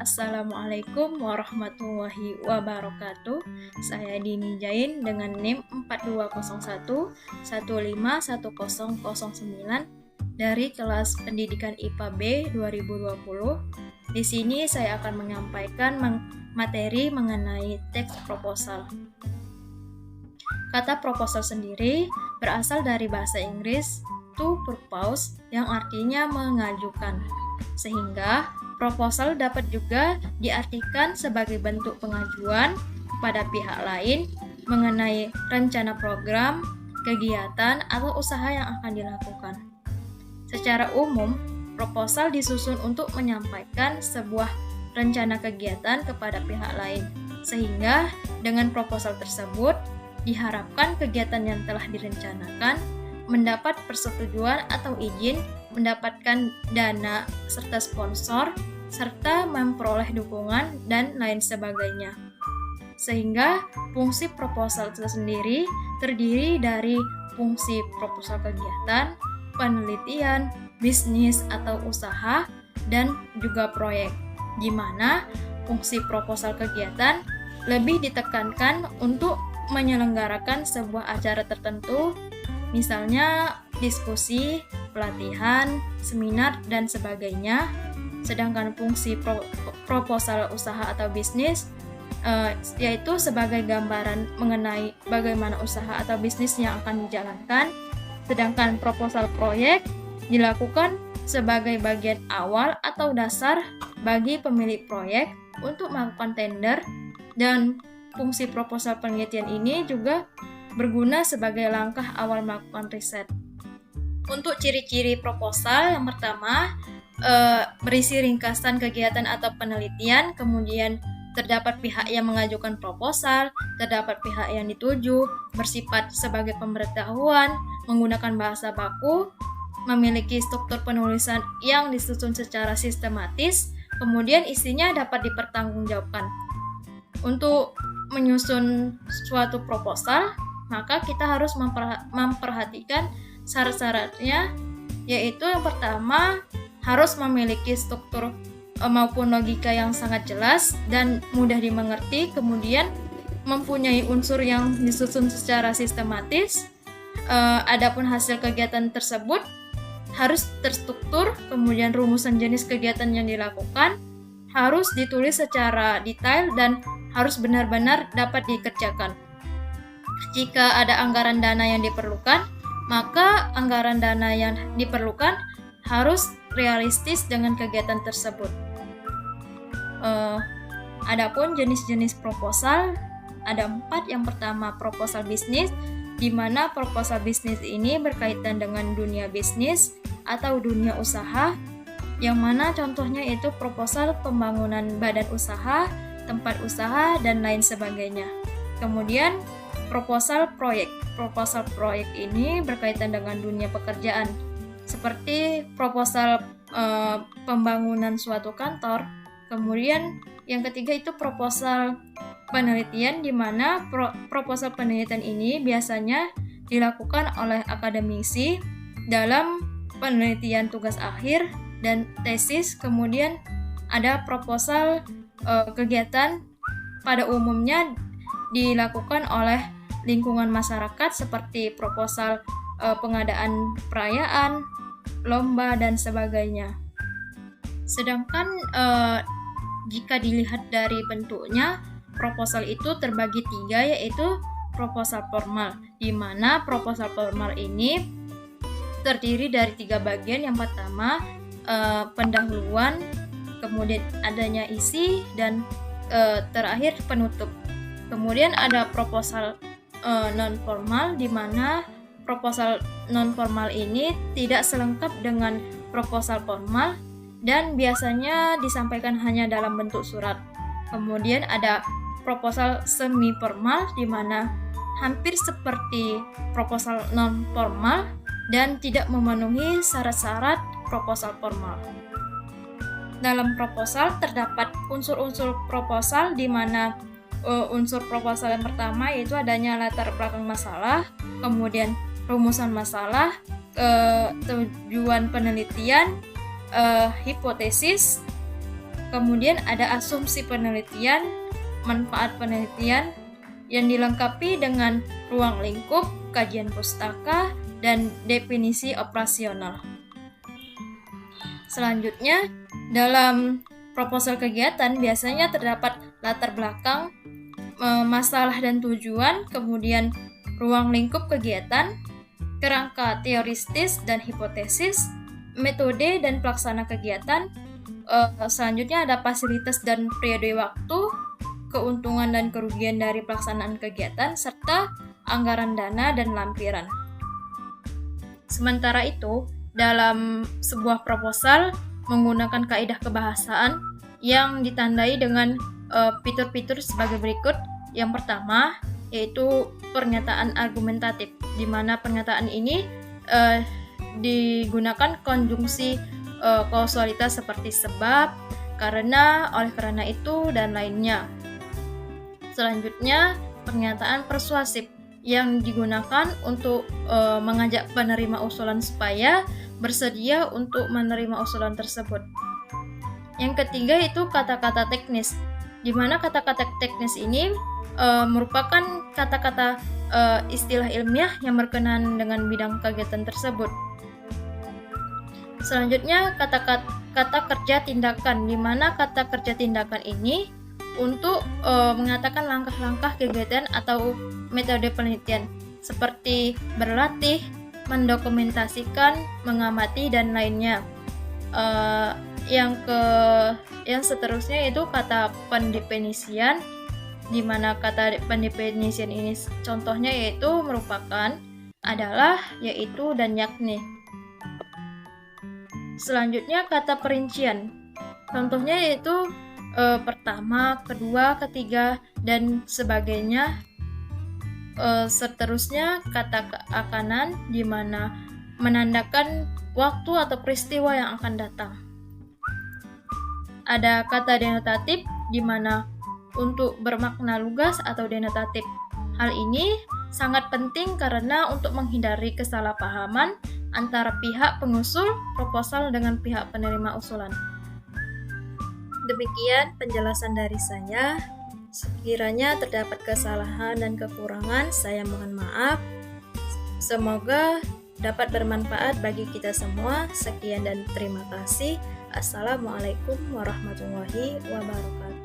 Assalamualaikum warahmatullahi wabarakatuh. Saya Dini Jain dengan NIM 4201 1510009 dari kelas Pendidikan IPA B 2020. Di sini saya akan menyampaikan materi mengenai teks proposal. Kata proposal sendiri berasal dari bahasa Inggris to propose yang artinya mengajukan. Sehingga proposal dapat juga diartikan sebagai bentuk pengajuan kepada pihak lain mengenai rencana program, kegiatan, atau usaha yang akan dilakukan. Secara umum, proposal disusun untuk menyampaikan sebuah rencana kegiatan kepada pihak lain, sehingga dengan proposal tersebut diharapkan kegiatan yang telah direncanakan mendapat persetujuan atau izin, mendapatkan dana serta sponsor, serta memperoleh dukungan dan lain sebagainya. Sehingga fungsi proposal itu sendiri terdiri dari fungsi proposal kegiatan, penelitian, bisnis atau usaha, dan juga proyek, di mana fungsi proposal kegiatan lebih ditekankan untuk menyelenggarakan sebuah acara tertentu, misalnya diskusi, pelatihan, seminar, dan sebagainya. Sedangkan fungsi proposal usaha atau bisnis yaitu sebagai gambaran mengenai bagaimana usaha atau bisnis yang akan dijalankan. Sedangkan proposal proyek dilakukan sebagai bagian awal atau dasar bagi pemilik proyek untuk melakukan tender, dan fungsi proposal penelitian ini juga berguna sebagai langkah awal melakukan riset. Untuk ciri-ciri proposal, yang pertama berisi ringkasan kegiatan atau penelitian, kemudian terdapat pihak yang mengajukan proposal, terdapat pihak yang dituju, bersifat sebagai pemberitahuan, menggunakan bahasa baku, memiliki struktur penulisan yang disusun secara sistematis, kemudian isinya dapat dipertanggungjawabkan. Untuk menyusun suatu proposal, maka kita harus memperhatikan syarat-syaratnya, yaitu yang pertama harus memiliki struktur maupun logika yang sangat jelas dan mudah dimengerti, kemudian mempunyai unsur yang disusun secara sistematis. Adapun hasil kegiatan tersebut harus terstruktur, kemudian rumusan jenis kegiatan yang dilakukan harus ditulis secara detail dan harus benar-benar dapat dikerjakan. Jika ada anggaran dana yang diperlukan, maka anggaran dana yang diperlukan harus realistis dengan kegiatan tersebut. Adapun jenis-jenis proposal ada 4. Yang pertama, proposal bisnis, di mana proposal bisnis ini berkaitan dengan dunia bisnis atau dunia usaha, yang mana contohnya itu proposal pembangunan badan usaha, tempat usaha, dan lain sebagainya. Kemudian proposal proyek. Proposal proyek ini berkaitan dengan dunia pekerjaan, seperti proposal pembangunan suatu kantor. Kemudian yang ketiga itu proposal penelitian, di mana proposal penelitian ini biasanya dilakukan oleh akademisi dalam penelitian tugas akhir dan tesis. Kemudian ada proposal kegiatan, pada umumnya dilakukan oleh lingkungan masyarakat, seperti proposal pengadaan perayaan, lomba, dan sebagainya. Sedangkan jika dilihat dari bentuknya, proposal itu terbagi 3, yaitu proposal formal, di mana proposal formal ini terdiri dari 3 bagian. Yang pertama pendahuluan, kemudian adanya isi, dan terakhir penutup. Kemudian ada proposal non formal, di mana proposal non formal ini tidak selengkap dengan proposal formal dan biasanya disampaikan hanya dalam bentuk surat. Kemudian ada proposal semi formal, di mana hampir seperti proposal non formal dan tidak memenuhi syarat-syarat proposal formal. Dalam proposal terdapat unsur-unsur proposal, di mana unsur proposal yang pertama yaitu adanya latar belakang masalah, kemudian rumusan masalah, tujuan penelitian, hipotesis, Kemudian ada asumsi penelitian, manfaat penelitian yang dilengkapi dengan ruang lingkup, kajian pustaka, dan definisi operasional. Selanjutnya, dalam proposal kegiatan biasanya terdapat latar belakang, masalah dan tujuan, kemudian ruang lingkup kegiatan, kerangka teoristis dan hipotesis, metode dan pelaksana kegiatan. Selanjutnya ada fasilitas dan periode waktu, keuntungan dan kerugian dari pelaksanaan kegiatan, serta anggaran dana dan lampiran. Sementara itu, dalam sebuah proposal menggunakan kaidah kebahasaan yang ditandai dengan fitur-fitur sebagai berikut. Yang pertama yaitu pernyataan argumentatif, di mana pernyataan ini digunakan konjungsi kausalitas seperti sebab, karena, oleh karena itu, dan lainnya. Selanjutnya, pernyataan persuasif yang digunakan untuk mengajak penerima usulan supaya bersedia untuk menerima usulan tersebut. Yang ketiga itu kata-kata teknis, di mana kata-kata teknis ini merupakan kata-kata istilah ilmiah yang berkenaan dengan bidang kegiatan tersebut. Selanjutnya kata kerja tindakan, di mana kata kerja tindakan ini untuk mengatakan langkah-langkah kegiatan atau metode penelitian seperti berlatih, mendokumentasikan, mengamati, dan lainnya. Yang seterusnya itu kata pendefinisian, di mana kata pendefinisian ini contohnya merupakan adalah, yaitu, dan yakni. Selanjutnya kata perincian, contohnya yaitu pertama, kedua, ketiga, dan sebagainya. Seterusnya kata keakanan, di mana menandakan waktu atau peristiwa yang akan datang. Ada kata denotatif, di mana untuk bermakna lugas atau denotatif. Hal ini sangat penting karena untuk menghindari kesalahpahaman antara pihak pengusul proposal dengan pihak penerima usulan. Demikian penjelasan dari saya. Sekiranya terdapat kesalahan dan kekurangan, saya mohon maaf. Semoga dapat bermanfaat bagi kita semua. Sekian dan terima kasih. Assalamualaikum warahmatullahi wabarakatuh.